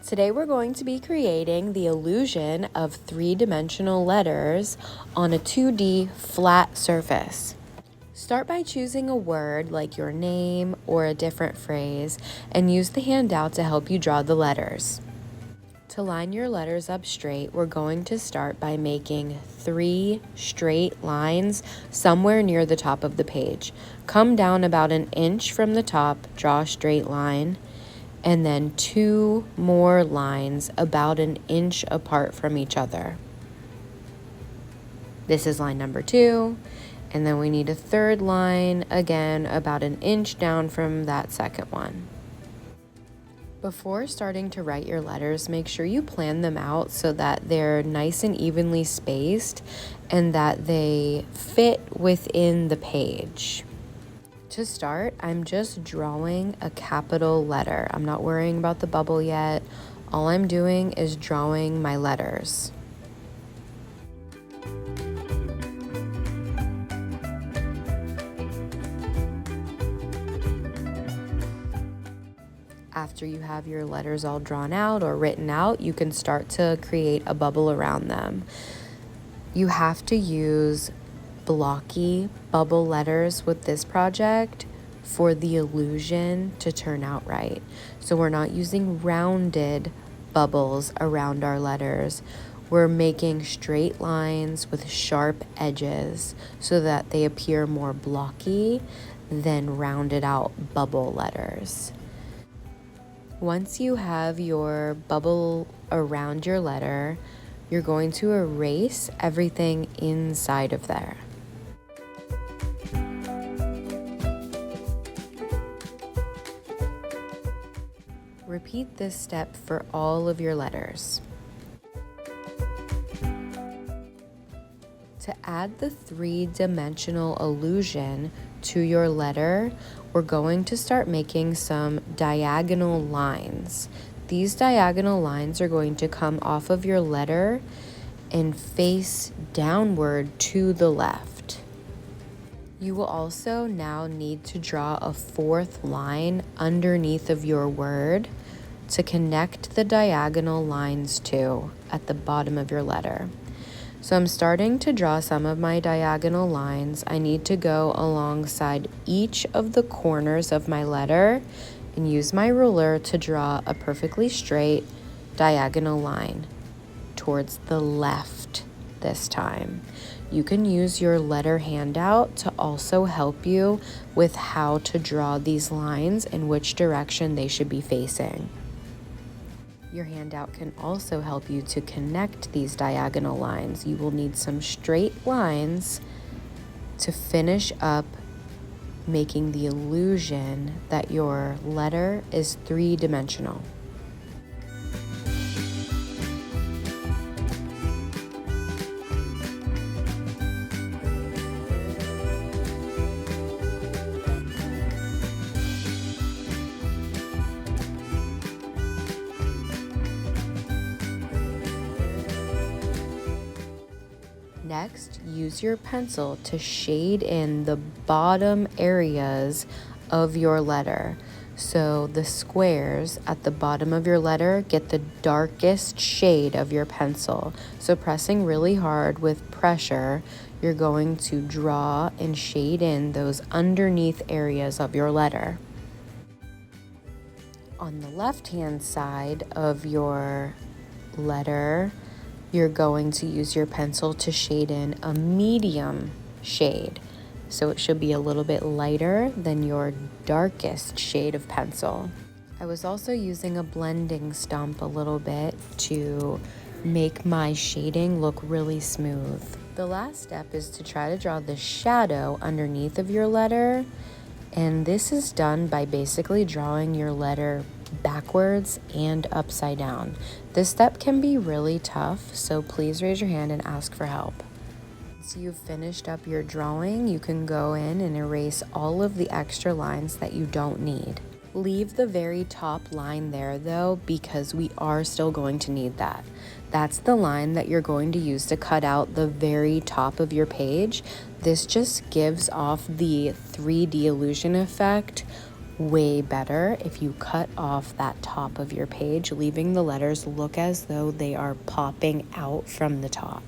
Today we're going to be creating the illusion of three-dimensional letters on a 2D flat surface. Start by choosing a word like your name or a different phrase and use the handout to help you draw the letters. To line your letters up straight, we're going to start by making 3 straight lines somewhere near the top of the page. Come down about an inch from the top, draw a straight line, and then 2 more lines about an inch apart from each other. This is line number 2, and then we need a third line, again about an inch down from that second one. Before starting to write your letters, make sure you plan them out so that they're nice and evenly spaced and that they fit within the page. To start, I'm just drawing a capital letter. I'm not worrying about the bubble yet. All I'm doing is drawing my letters. After you have your letters all drawn out or written out, you can start to create a bubble around them. You have to use blocky bubble letters with this project for the illusion to turn out right. So we're not using rounded bubbles around our letters. We're making straight lines with sharp edges so that they appear more blocky than rounded out bubble letters. Once you have your bubble around your letter, you're going to erase everything inside of there. Repeat this step for all of your letters. To add the three-dimensional illusion to your letter, we're going to start making some diagonal lines. These diagonal lines are going to come off of your letter and face downward to the left. You will also now need to draw a 4th line underneath of your word to connect the diagonal lines to at the bottom of your letter. So I'm starting to draw some of my diagonal lines. I need to go alongside each of the corners of my letter and use my ruler to draw a perfectly straight diagonal line towards the left this time. You can use your letter handout to also help you with how to draw these lines and which direction they should be facing. Your handout can also help you to connect these diagonal lines. You will need some straight lines to finish up making the illusion that your letter is three-dimensional. Next, use your pencil to shade in the bottom areas of your letter. So the squares at the bottom of your letter get the darkest shade of your pencil. So pressing really hard with pressure, you're going to draw and shade in those underneath areas of your letter. On the left-hand side of your letter, you're going to use your pencil to shade in a medium shade. So it should be a little bit lighter than your darkest shade of pencil. I was also using a blending stump a little bit to make my shading look really smooth. The last step is to try to draw the shadow underneath of your letter. And this is done by basically drawing your letter backwards and upside down. This step can be really tough, so please raise your hand and ask for help. Once you've finished up your drawing, you can go in and erase all of the extra lines that you don't need. Leave the very top line there though, because we are still going to need that. That's the line that you're going to use to cut out the very top of your page. This just gives off the 3D illusion effect way better if you cut off that top of your page, leaving the letters look as though they are popping out from the top.